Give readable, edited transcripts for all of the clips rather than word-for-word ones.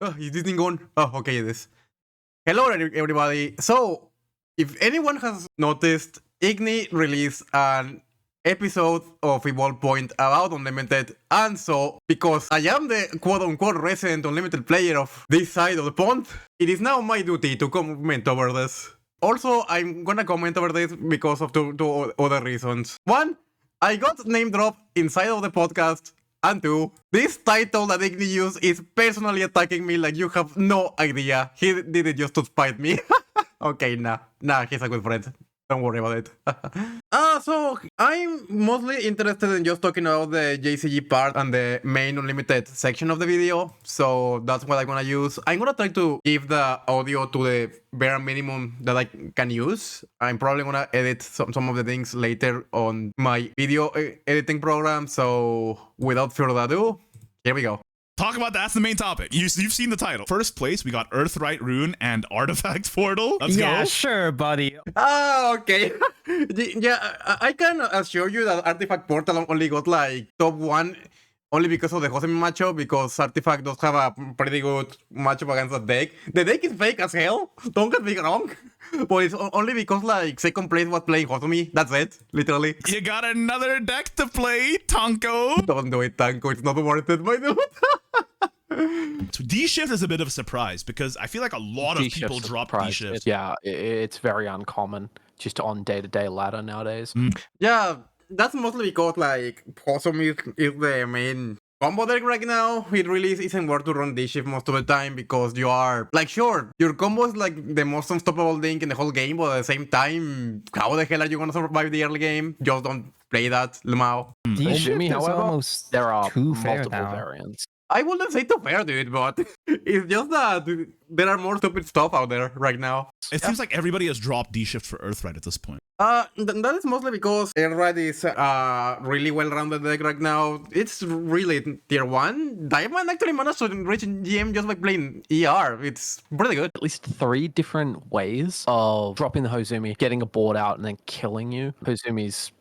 Oh, is this thing on? Oh, okay, it is. Hello, everybody. So, if anyone has noticed, Igni released an episode of Evolve Point about Unlimited, and so, because I am the quote-unquote resident Unlimited player of this side of the pond, it is now my duty to comment over this. Also, I'm gonna comment over this because of two other reasons. One, I got name dropped inside of the podcast. And two, this title that Ignideus is personally attacking me like you have no idea. He did it just to spite me. Okay, nah, he's a good friend. Don't worry about it. So I'm mostly interested in just talking about the JCG part and the main Unlimited section of the video. So that's what I'm gonna use. I'm gonna try to give the audio to the bare minimum that I can use. I'm probably gonna edit some of the things later on my video editing program. So without further ado, here we go. Talk about that's the main topic. You've seen the title. First place, we got Earthright Rune and Artifact Portal. Let's go. Yeah, sure, buddy. Okay. Yeah, I can assure you that Artifact Portal only got like top 1 only because of the Josemi matchup, because Artifact does have a pretty good matchup against the deck. The deck is fake as hell, don't get me wrong, but it's only because like second place was playing Josemi. That's it, literally. You got another deck to play, Tonko. Don't do it, Tanko, it's not worth it, my dude. So D-Shift is a bit of a surprise because I feel like a lot of people drop D-Shift. Yeah, it's very uncommon just on day-to-day ladder nowadays. Yeah, that's mostly because like Josemi is the main combo deck right now. It really isn't worth to run D-Shift most of the time because you are like, sure, your combo is like the most unstoppable thing in the whole game, but at the same time, how the hell are you gonna survive the early game? Just don't play that, Lemao. D-Shift is However, almost there are too fair multiple now. variants. I wouldn't say too fair, dude, but it's just that there are more stupid stuff out there right now. It seems like everybody has dropped D-Shift for Earthright at this point. That is mostly because Earthright is really well-rounded deck right now. It's really tier 1. Diamond actually managed to reach GM just by playing ER. It's pretty good. At least 3 different ways of dropping the Hozumi, getting a board out, and then killing you. Hozumi's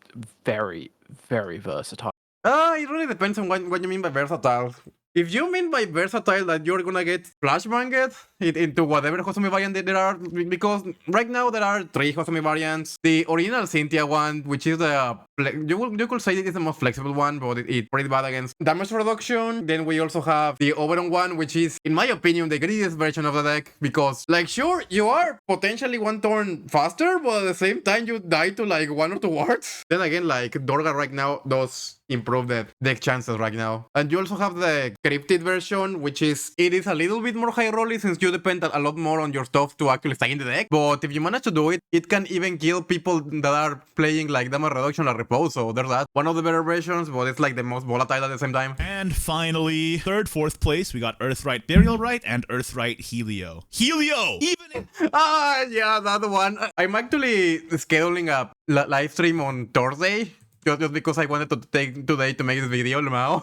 very, very versatile. It really depends on what you mean by versatile. If you mean by versatile that you're gonna get flashbanged into whatever Hosumi variant there are, because right now there are 3 Hosumi variants. The original Cynthia one, which is the you could say it is the most flexible one, but it's pretty bad against damage reduction. Then we also have the Oberon one, which is, in my opinion, the greatest version of the deck, because like sure, you are potentially 1 turn faster, but at the same time you die to like 1 or 2 wards. Then again, like Dorga right now does improve the deck chances right now. And you also have the cryptid version, which is, it is a little bit more high rolly since you depend a lot more on your stuff to actually stay in the deck. But if you manage to do it, it can even kill people that are playing like damage reduction or repose. So there's that. One of the better versions, but it's like the most volatile at the same time. And finally, third, fourth place, we got Earthright Burial Rite and Earthright Helio. Helio! Even Yeah, that one. I'm actually scheduling a live stream on Thursday. Just because I wanted to take today to make this video, Lemao.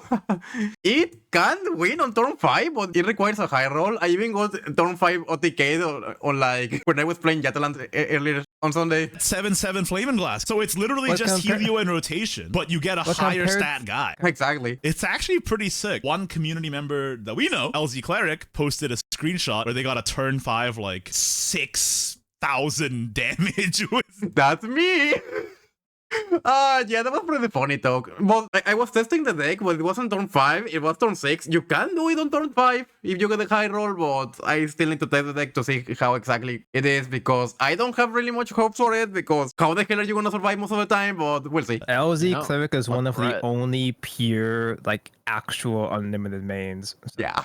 It can win on turn 5, but it requires a high roll. I even got turn 5 OTK on like when I was playing Yataland earlier on Sunday. 7/7 Flaming Glass. So it's literally just Helio in rotation, but you get a higher stat guy. Exactly. It's actually pretty sick. One community member that we know, LZCleric, posted a screenshot where they got a turn 5 like 6,000 damage with. That's me. Yeah, that was pretty funny talk. But I was testing the deck, but it wasn't turn 5, it was turn 6. You can do it on turn 5 if you get a high roll, but I still need to test the deck to see how exactly it is, because I don't have really much hope for it, because how the hell are you gonna survive most of the time? But we'll see. LZCleric is one of the only pure, like, actual unlimited mains. Yeah.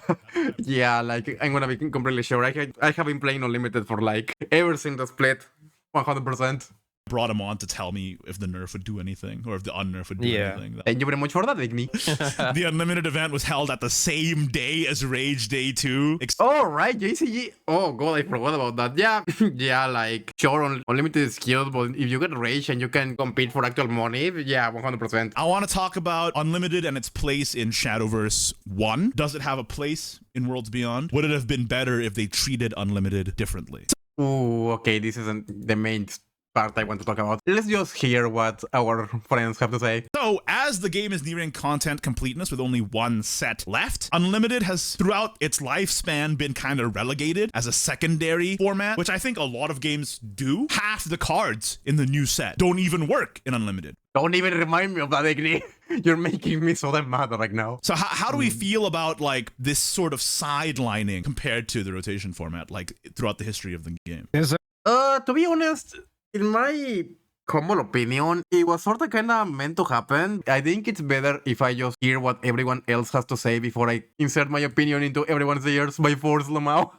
Yeah, like, I'm gonna be completely sure. I have been playing Unlimited for, like, ever since the split. 100%. Brought him on to tell me if the nerf would do anything or if the unnerf would do anything. Thank you very much for that, Igni. The Unlimited event was held at the same day as Rage Day 2. Oh, right, JCG. Oh, God, I forgot about that. Yeah, yeah, like, sure, Unlimited skills, but if you get Rage and you can compete for actual money, yeah, 100%. I want to talk about Unlimited and its place in Shadowverse 1. Does it have a place in Worlds Beyond? Would it have been better if they treated Unlimited differently? Ooh, okay, this isn't the main part I want to talk about. Let's just hear what our friends have to say. So, as the game is nearing content completeness with only one set left, Unlimited has, throughout its lifespan, been kind of relegated as a secondary format, which I think a lot of games do. Half the cards in the new set don't even work in Unlimited. Don't even remind me of that, Igni. You're making me so damn mad right now. So how do we feel about like this sort of sidelining compared to the rotation format, like throughout the history of the game? To be honest, in my humble opinion, it was sort of kind of meant to happen. I think it's better if I just hear what everyone else has to say before I insert my opinion into everyone's ears by force, Lamau.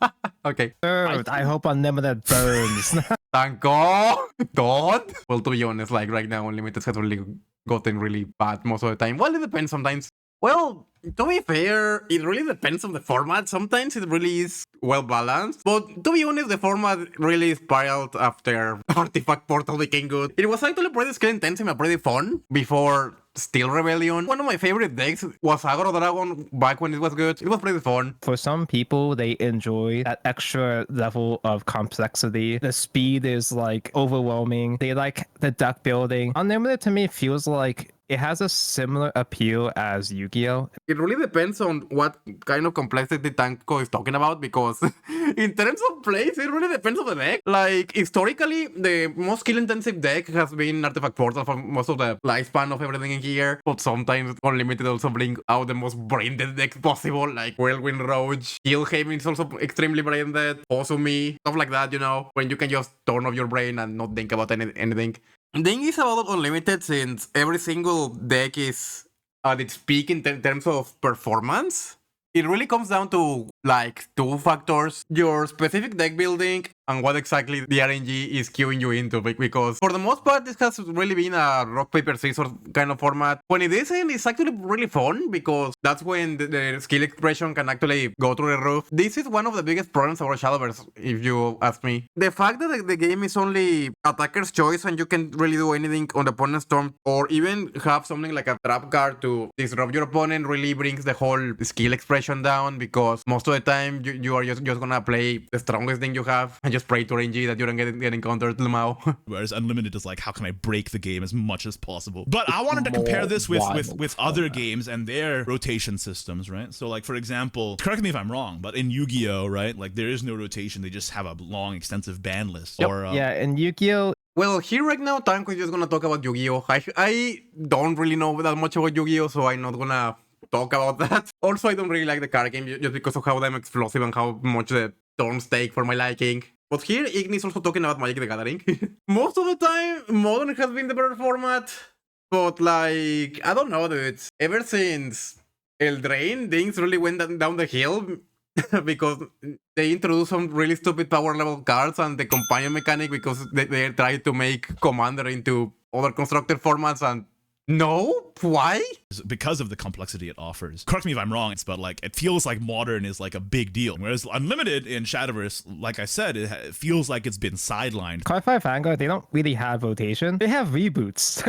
Okay. I hope Unlimited burns. Thank God. Don't. Well, to be honest, like right now, Unlimited has really gotten really bad most of the time. Well, it depends sometimes. Well, to be fair, it really depends on the format. Sometimes it really is well balanced. But to be honest, the format really spiraled after Artifact Portal became good. It was actually pretty skill intensive and pretty fun before Steel Rebellion. One of my favorite decks was Agro Dragon back when it was good. It was pretty fun. For some people, they enjoy that extra level of complexity. The speed is like overwhelming. They like the deck building. Unlimited to me feels like it has a similar appeal as Yu-Gi-Oh! It really depends on what kind of complexity Tanko is talking about, because in terms of plays, it really depends on the deck. Like, historically, the most skill-intensive deck has been Artifact Portal for most of the lifespan of everything in here, but sometimes Unlimited also bring out the most brain-dead decks possible, like Whirlwind Roach. Killhaven is also extremely brain-dead. Osumi, stuff like that, you know, when you can just turn off your brain and not think about anything. The thing is about Unlimited, since every single deck is at its peak in terms of performance, it really comes down to like two factors: your specific deck building and what exactly the RNG is queuing you into. Because for the most part, this has really been a rock, paper, scissors kind of format. When it isn't, it's actually really fun, because that's when the skill expression can actually go through the roof. This is one of the biggest problems about Shadowverse, if you ask me. The fact that the game is only attacker's choice and you can really do anything on the opponent's turn, or even have something like a trap card to disrupt your opponent, really brings the whole skill expression down, because most of the time you are just gonna play the strongest thing you have and just pray to RNG that you don't get encountered, Lamau. Whereas Unlimited is like, how can I break the game as much as possible? But I wanted to compare this with other games and their rotation systems, right? So like, for example, correct me if I'm wrong, but in Yu-Gi-Oh, right, like there is no rotation. They just have a long, extensive ban list. Yep. Or yeah, in Yu-Gi-Oh! Well, here right now, Tanko is just gonna talk about Yu-Gi-Oh! I don't really know that much about Yu-Gi-Oh!, so I'm not gonna talk about that. Also, I don't really like the card game just because of how damn explosive and how much the turns take for my liking. But here, Igni is also talking about Magic the Gathering. Most of the time, Modern has been the better format. But like, I don't know, dude. Ever since Eldraine, things really went down the hill. Because they introduced some really stupid power level cards and the companion mechanic, because they tried to make Commander into other constructed formats, and no? Why? because of the complexity it offers. Correct me if I'm wrong, but like it feels like Modern is like a big deal, whereas Unlimited in Shadowverse, like I said, it feels like it's been sidelined. Card-5 Vanguard, they don't really have rotation. They have reboots.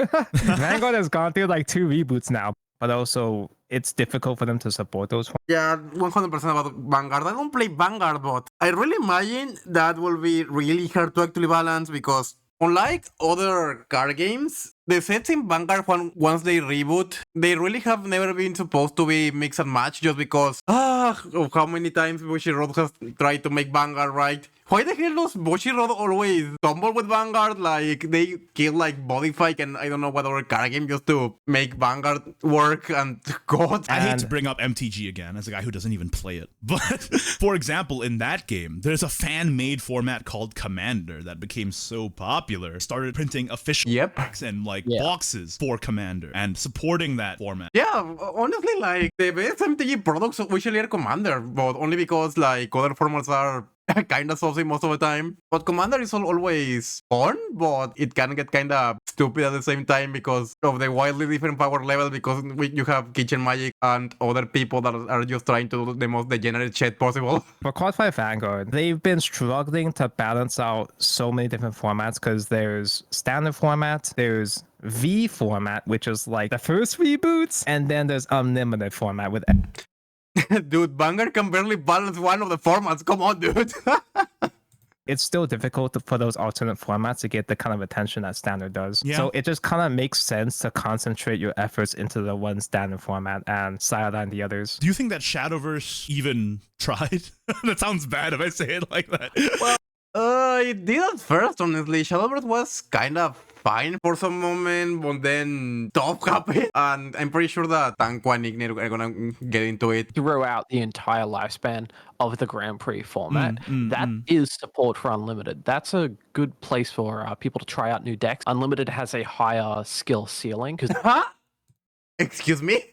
Vanguard has gone through like 2 reboots now, but also it's difficult for them to support those. Yeah, 100% about Vanguard. I don't play Vanguard, but I really imagine that will be really hard to actually balance, because unlike other card games, the sets in Vanguard, once they reboot, they really have never been supposed to be mix and match, just because of how many times Bushiroad has tried to make Vanguard right. Why the hell does Bushiroad always stumble with Vanguard? Like, they kill like Bodyfight and I don't know what other card game just to make Vanguard work, and God. I hate to bring up MTG again as a guy who doesn't even play it, but for example, in that game, there's a fan-made format called Commander that became so popular, started printing official packs and like boxes for Commander and supporting that format. Yeah, honestly, like, the best MTG products usually are Commander, but only because like other formats are kind of saucy most of the time. But Commander is always fun, but it can get kind of stupid at the same time because of the wildly different power level, because you have Kitchen Magic and other people that are just trying to do the most degenerate shit possible. For Card-5 Vanguard, they've been struggling to balance out so many different formats, because there's standard format, there's V format, which is like the first reboots, and then there's unlimited format with... Dude, Vanguard can barely balance one of the formats. Come on, dude. it's still difficult for those alternate formats to get the kind of attention that standard does. Yeah. So it just kind of makes sense to concentrate your efforts into the one standard format and sideline the others. Do you think that Shadowverse even tried? That sounds bad if I say it like that. It did at first, honestly. Shadowverse was kind of fine for some moment, but then stuff happened. And I'm pretty sure that Tanko and Ignite are gonna get into it. Throughout the entire lifespan of the Grand Prix format, that is support for Unlimited. That's a good place for people to try out new decks. Unlimited has a higher skill ceiling because Huh? Excuse me?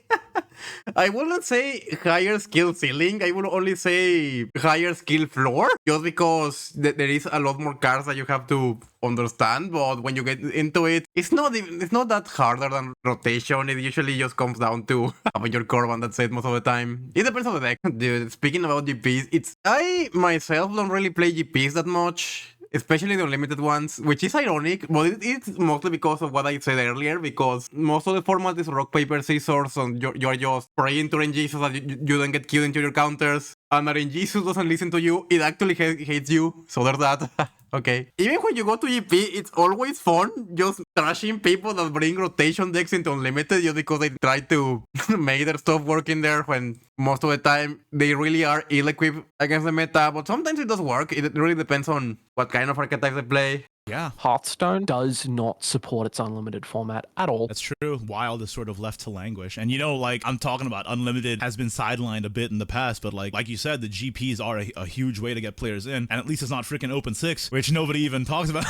I wouldn't say higher skill ceiling. I would only say higher skill floor, just because there is a lot more cards that you have to understand. But when you get into it, it's not that harder than rotation. It usually just comes down to having your core one. That's it most of the time. It depends on the deck. Dude, speaking about GPs, I myself don't really play GPs that much, especially the unlimited ones, which is ironic, but it's mostly because of what I said earlier, because most of the format is rock, paper, scissors, and you're just praying to RNG so that you don't get killed into your counters, and RNG doesn't listen to you, it actually hates you, so there's that. Okay. Even when you go to GP, it's always fun just trashing people that bring rotation decks into unlimited just because they try to make their stuff work in there, when most of the time they really are ill-equipped against the meta, but sometimes it does work. It really depends on what kind of archetypes they play. Yeah. Hearthstone does not support its unlimited format at all. That's true. Wild is sort of left to languish. And like, I'm talking about Unlimited has been sidelined a bit in the past, but like you said, the GPs are a huge way to get players in, and at least it's not freaking Open 6, which nobody even talks about.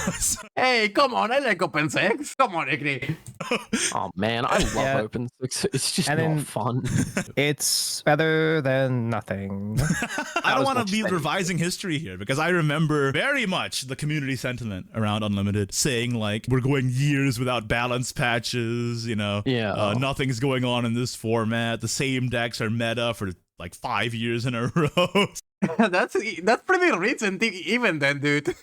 Hey, come on, I like Open 6. Come on, Igni. Oh man, I love Open 6. It's just not fun. It's better than nothing. I don't want to be revising history here, because I remember very much the community sentiment around Unlimited saying like, we're going years without balance patches, nothing's going on in this format, the same decks are meta for like 5 years in a row. That's pretty recent even then, dude.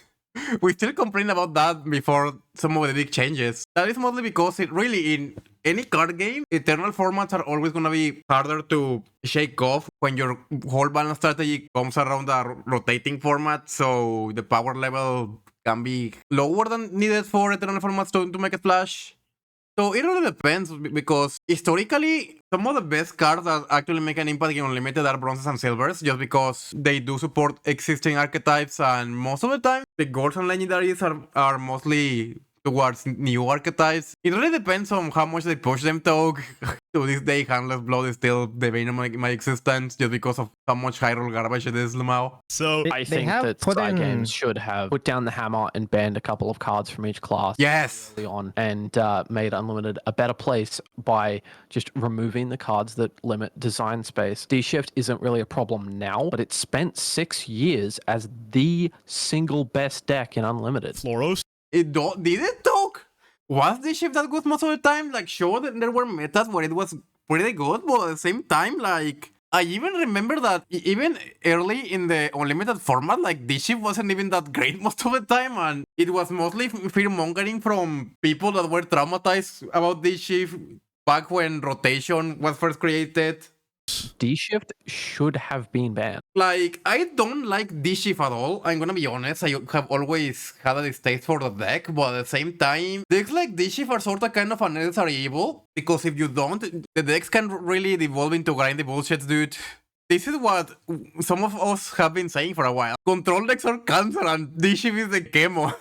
We still complain about that before some of the big changes. That is mostly because it really, in any card game, eternal formats are always gonna be harder to shake off when your whole balance strategy comes around a rotating format, so the power level can be lower than needed for eternal formats to make a splash. So it really depends, because historically, some of the best cards that actually make an impact in Unlimited are bronzes and silvers, just because they do support existing archetypes, and most of the time, the golds and legendaries are mostly towards new archetypes. It really depends on how much they push them, though. To this day, Handless Blood is still the bane of my existence, just because of how much high roll garbage it is now. So I think that side games should have put down the hammer and banned a couple of cards from each class. Yes. Early on, and made Unlimited a better place by just removing the cards that limit design space. D-Shift isn't really a problem now, but it spent 6 years as the single best deck in Unlimited. Floros? Did it, talk? Was the shift that good most of the time? Like, sure, that there were metas where it was pretty good, but at the same time, like, I even remember that even early in the Unlimited format, like, this shift wasn't even that great most of the time, and it was mostly fear-mongering from people that were traumatized about this shift back when rotation was first created. D-Shift should have been banned. Like, I don't like D-Shift at all. I'm gonna be honest. I have always had a distaste for the deck, but at the same time, decks like D-Shift are sort of kind of unnecessary evil, because if you don't, the decks can really devolve into grindy bullshit, dude. This is what some of us have been saying for a while. Control decks are cancer, and D-Shift is the chemo.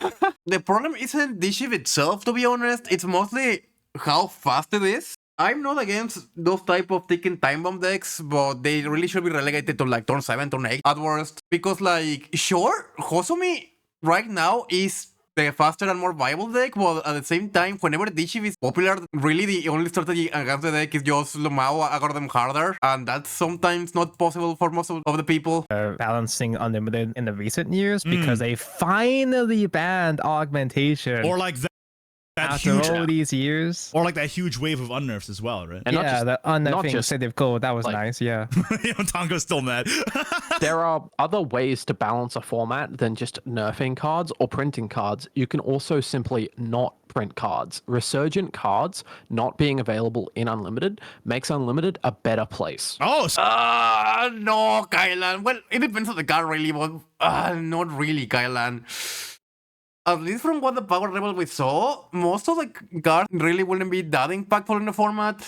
The problem isn't D-Shift itself, to be honest. It's mostly how fast it is. I'm not against those type of ticking time bomb decks, but they really should be relegated to like turn 7, turn 8 at worst. Because like, sure, Hosumi right now is the faster and more viable deck, but at the same time, whenever D-Shift is popular, really the only strategy against the deck is just Lumao, aggro them harder, and that's sometimes not possible for most of the people. Balancing Unlimited in the recent years because they finally banned augmentation. Or like that after huge, all these years. or like that huge wave of unnerfs as well, right? And yeah, the unnerfing City of Gold, that was like, nice, yeah. Tango's still mad. There are other ways to balance a format than just nerfing cards or printing cards. You can also simply not print cards. Resurgent cards not being available in Unlimited makes Unlimited a better place. Oh, No, Kylan. Well, it depends on the card, really, but not really, Kylan. At least from what the power level we saw, most of the cards really wouldn't be that impactful in the format.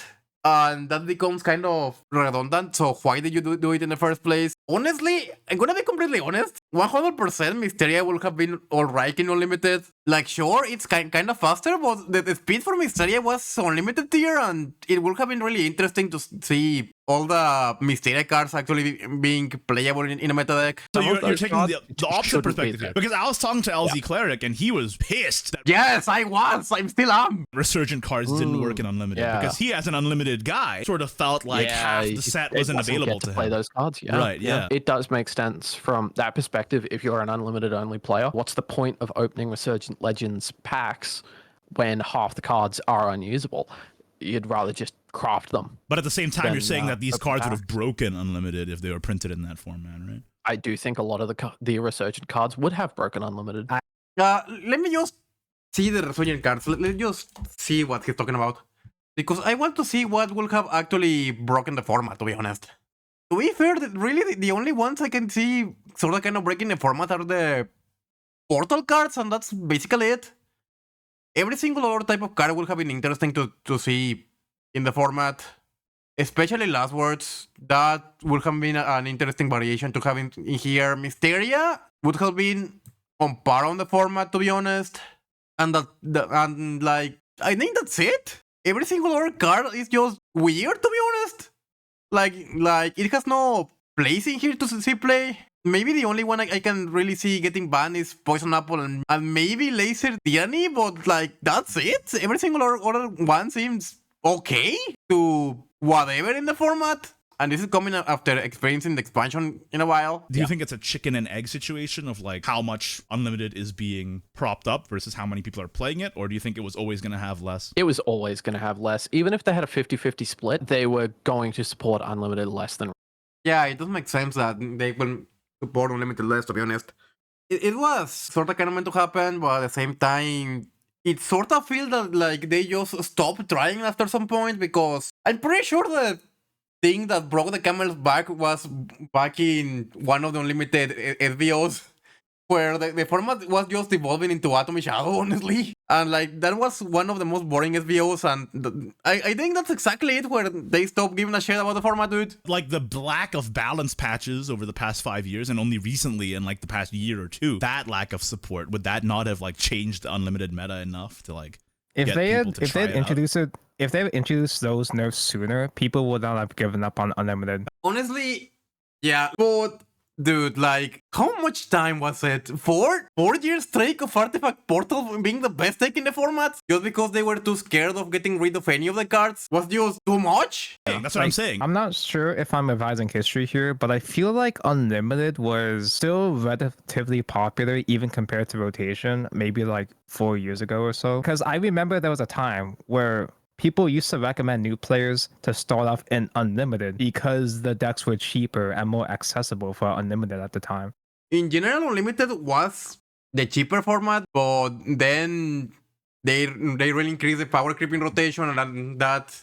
And that becomes kind of redundant. So why did you do it in the first place? Honestly, I'm gonna be completely honest. 100% Mysteria will have been alright in Unlimited. Like, sure, it's kind of faster, but the speed for Mysteria was Unlimited tier, and it would have been really interesting to see all the Mysteria cards actually being playable in a meta deck. so you're taking the opposite perspective here. Because I was talking to LZCleric, and he was pissed that Yes, I was. I still am. Resurgent cards didn't work in Unlimited. Yeah. Because he, as an Unlimited guy, sort of felt like half the set wasn't available to play him. those cards. Yeah. Right, yeah. It does make sense from that perspective. If you're an Unlimited only player, what's the point of opening Resurgent Legends packs when half the cards are unusable? You'd rather just craft them. But at the same time, Then, you're saying that these open cards would pack. have broken Unlimited if they were printed in that format, right? I do think a lot of the Resurgent cards would have broken Unlimited. Let me just see the Resurgent cards. Let's just see what he's talking about. Because I want to see what will have actually broken the format, to be honest. To be fair, really the only ones I can see sort of kind of breaking the format are the portal cards, and that's basically it. Every single other type of card will have been interesting to see in the format. Especially last words, that would have been an interesting variation to have in here. Mysteria would have been on par on the format, to be honest. And like, I think that's it. Every single other card is just weird, to be honest. Like it has no place in here to see play. Maybe the only one I can really see getting banned is Poison Apple and maybe Laser Tyranny, but like, that's it. Every single other one seems okay to whatever in the format. And this is coming after experiencing the expansion in a while. Do you think it's a chicken and egg situation of like how much Unlimited is being propped up versus how many people are playing it? Or do you think it was always going to have less? It was always going to have less. Even if they had a 50-50 split, they were going to support Unlimited less than... Yeah, it doesn't make sense that they will support Unlimited less, to be honest. It was sort of kind of meant to happen, but at the same time, it sort of feels that like they just stopped trying after some point, because I'm pretty sure the thing that broke the camel's back was back in one of the Unlimited SBOs, where the format was just evolving into Atomic Shadow, honestly. And like, that was one of the most boring SBOs, and I think that's exactly it, where they stopped giving a shit about the format, dude. Like the lack of balance patches over the past 5 years, and only recently in like the past year or two, that lack of support, would that not have like changed the Unlimited meta enough to like If get they people had to if try they it had out? introduced those nerfs sooner, people would not have given up on Unlimited. Honestly, yeah, but dude, like, how much time was it? 4 years straight of Artifact Portal being the best deck in the format? Just because they were too scared of getting rid of any of the cards? Was just too much? That's what I'm saying. I'm not sure if I'm revising history here, but I feel like Unlimited was still relatively popular even compared to Rotation, maybe like 4 years ago or so. Because I remember there was a time where people used to recommend new players to start off in Unlimited because the decks were cheaper and more accessible for Unlimited at the time. In general, Unlimited was the cheaper format, but then they really increased the power creeping rotation, and that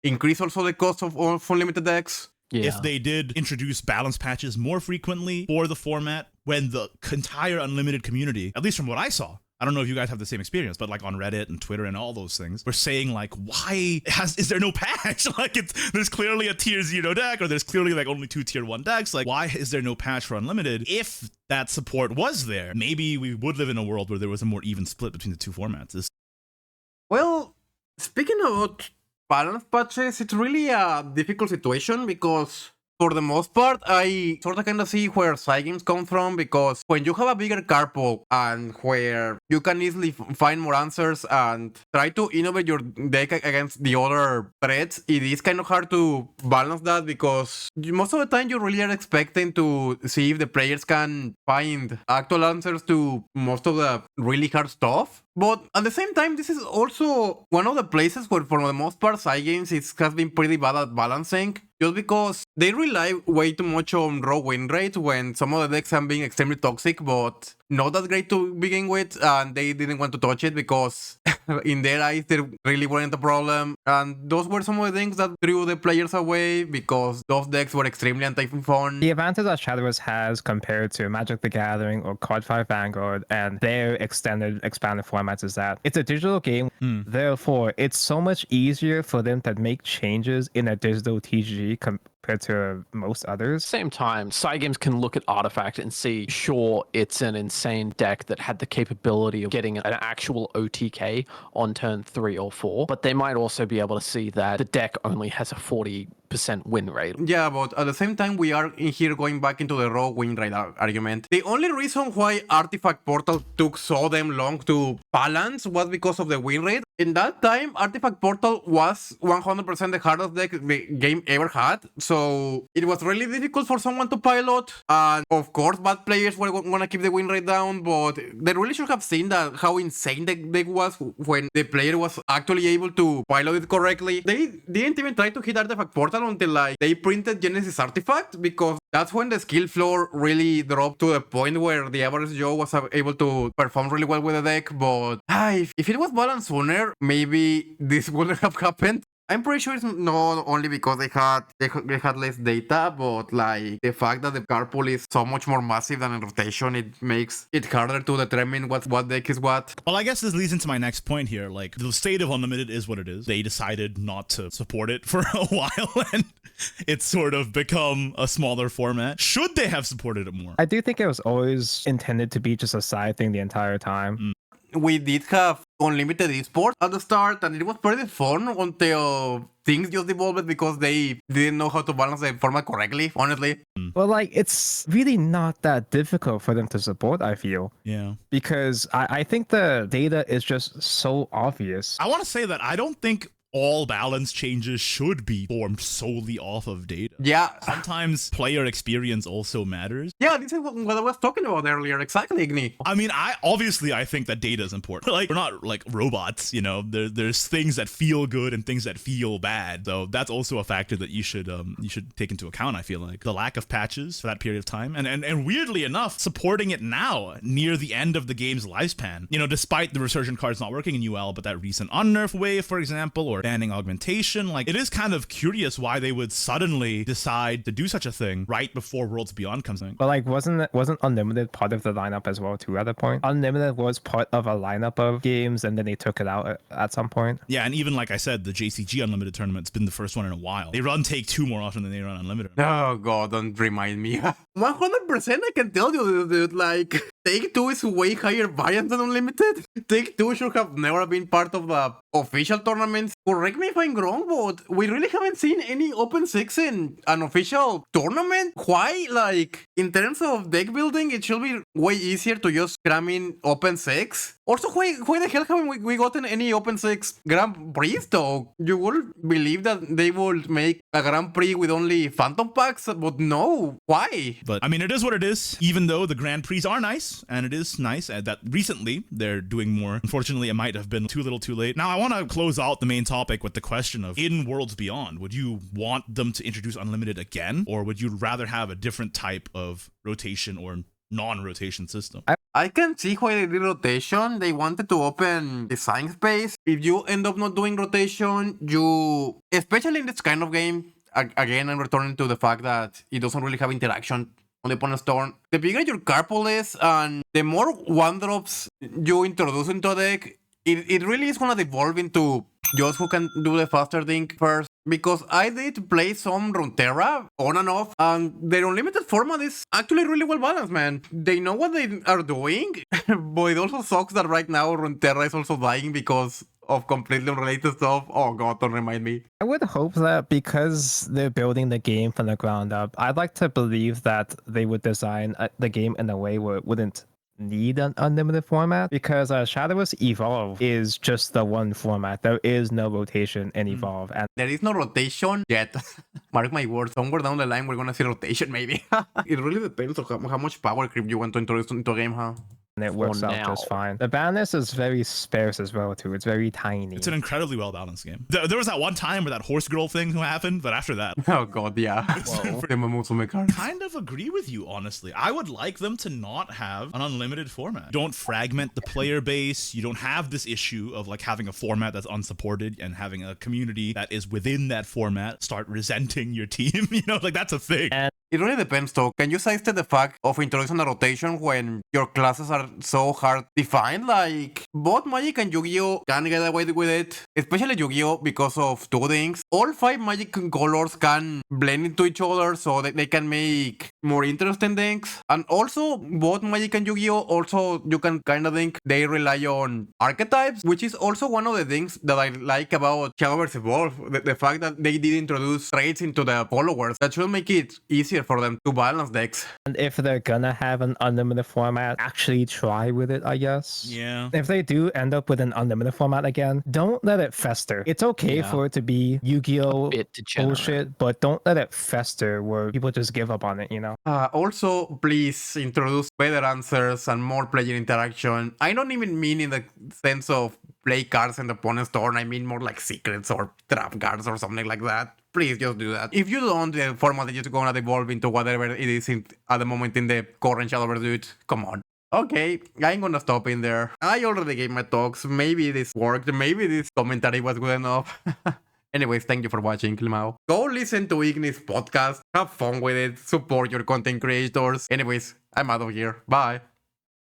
increased also the cost of Unlimited decks. Yeah. If they did introduce balance patches more frequently for the format, when the entire Unlimited community, at least from what I saw, I don't know if you guys have the same experience, but like on Reddit and Twitter and all those things, we're saying like, why is there no patch? Like, there's clearly a tier 0 deck, or there's clearly like only 2 tier 1 decks. Like, why is there no patch for Unlimited? If that support was there, maybe we would live in a world where there was a more even split between the two formats. Well, speaking about balance patches, it's really a difficult situation, because for the most part, I sort of kind of see where side games come from, because when you have a bigger card pool and where you can easily find more answers and try to innovate your deck against the other threats, it is kind of hard to balance that, because most of the time you really are expecting to see if the players can find actual answers to most of the really hard stuff. But at the same time, this is also one of the places where, for the most part, side games has been pretty bad at balancing, just because they rely way too much on raw win rate when some of the decks have been extremely toxic, but not that great to begin with, and they didn't want to touch it because in their eyes, there really weren't a problem. And those were some of the things that drew the players away because those decks were extremely anti-fun. The advantage that Shadowverse has compared to Magic the Gathering or Card 5 Vanguard and their expanded formats is that it's a digital game. Therefore, it's so much easier for them to make changes in a digital TCG compared to most others. Same time, Cygames can look at Artifact and see, sure, it's an insane deck that had the capability of getting an actual OTK on turn 3 or 4, but they might also be able to see that the deck only has a 40% win rate. Yeah, but at the same time, we are in here going back into the raw win rate argument. The only reason why Artifact Portal took so damn long to balance was because of the win rate. In that time, Artifact Portal was 100% the hardest deck the game ever had, so it was really difficult for someone to pilot. And of course, bad players were gonna keep the win rate down, but they really should have seen that how insane the deck was when the player was actually able to pilot it correctly. They didn't even try to hit Artifact Portal until like they printed Genesis Artifact, because that's when the skill floor really dropped to a point where the average Joe was able to perform really well with the deck. But if it was balanced sooner, maybe this wouldn't have happened. I'm pretty sure it's not only because they had less data, but like the fact that the card pool is so much more massive than in rotation, it makes it harder to determine what deck is what. Well, I guess this leads into my next point here. Like, the state of Unlimited is what it is. They decided not to support it for a while, and it's sort of become a smaller format. Should they have supported it more? I do think it was always intended to be just a side thing the entire time. We did have unlimited esports at the start, and it was pretty fun until things just evolved because they didn't know how to balance the format correctly, honestly. Well, like, it's really not that difficult for them to support, I feel. Yeah. Because I think the data is just so obvious. I want to say that I don't think all balance changes should be formed solely off of data. Yeah. Sometimes player experience also matters. Yeah, this is what I was talking about earlier. Exactly, Igni. I mean, I think that data is important. Like, we're not like robots, you know. There's things that feel good and things that feel bad. So that's also a factor that you should take into account. I feel like the lack of patches for that period of time, and weirdly enough, supporting it now near the end of the game's lifespan. You know, despite the resurgent cards not working in UL, but that recent unnerf wave, for example, or banning augmentation, like, it is kind of curious why they would suddenly decide to do such a thing right before Worlds Beyond comes in. But like, wasn't Unlimited part of the lineup as well too at that point? Unlimited was part of a lineup of games, and then they took it out at some point. Yeah, and even like I said, the JCG Unlimited tournament's been the first one in a while. They run Take Two more often than they run Unlimited. Oh god, don't remind me. 100% I can tell you, dude, like, Take Two is way higher variant than Unlimited. Take Two should have never been part of the official tournaments. Correct me if I'm wrong, but we really haven't seen any Open 6 in an official tournament. Why? Like, in terms of deck building, it should be way easier to just cram in Open 6. Also, why the hell haven't we gotten any Open 6 Grand Prix, though? You would believe that they would make a Grand Prix with only Phantom Packs, but no. Why? But, I mean, it is what it is, even though the Grand Prix are nice, and it is nice that recently they're doing more. Unfortunately, it might have been too little too late. Now, I want to close out the main topic with the question of, in Worlds Beyond, would you want them to introduce Unlimited again, or would you rather have a different type of rotation or non-rotation system? I can see why they did rotation. They wanted to open design space. If you end up not doing rotation, you, especially in this kind of game, again, I'm returning to the fact that it doesn't really have interaction on the opponent's turn. The bigger your card pool is, and the more one drops you introduce into a deck, it really is gonna devolve into just who can do the faster thing first. Because I did play some Runeterra on and off, and their unlimited format is actually really well balanced, man. They know what they are doing, but it also sucks that right now Runeterra is also dying because of completely unrelated stuff. Oh god, don't remind me. I would hope that because they're building the game from the ground up, I'd like to believe that they would design the game in a way where it wouldn't need an unlimited format, because Shadowverse Evolve is just the one format. There is no rotation in Evolve, and there is no rotation yet. Mark my words, somewhere down the line we're gonna see rotation maybe. It really depends on how much power creep you want to introduce into a game, huh? and it works out just fine. The balance is very sparse as well too. It's very tiny. It's an incredibly well balanced game. There was that one time where that horse girl thing happened, but after that, oh god, yeah. Kind of agree with you, honestly. I would like them to not have an unlimited format. You don't fragment the player base. You don't have this issue of like having a format that's unsupported and having a community that is within that format start resenting your team. You know, like that's a thing. And it really depends though. Can you sidestep the fact of introducing a rotation when your classes are so hard defined? Like, both Magic and Yu-Gi-Oh! Can get away with it. Especially Yu-Gi-Oh! Because of two things. All 5 Magic colors can blend into each other so that they can make more interesting things. And also, both Magic and Yu-Gi-Oh! Also, you can kind of think they rely on archetypes, which is also one of the things that I like about Shadowverse Evolve. The fact that they did introduce traits into the followers. That should make it easier for them to balance decks. And if they're gonna have an unlimited format, actually try with it, I guess. Yeah. If they do end up with an unlimited format again, don't let it fester. It's okay for it to be Yu-Gi-Oh! Bullshit, but don't let it fester where people just give up on it, you know? Also, please introduce better answers and more player interaction. I don't even mean in the sense of play cards in the opponent's turn. I mean more like secrets or trap cards or something like that. Please just do that. If you don't, the format is just gonna evolve into whatever it is at the moment in the current Shadowverse, dude. Come on. Okay, I'm gonna stop in there. I already gave my talks. Maybe this worked. Maybe this commentary was good enough. Anyways, thank you for watching, Klimao. Go listen to Ignis podcast. Have fun with it. Support your content creators. Anyways, I'm out of here. Bye.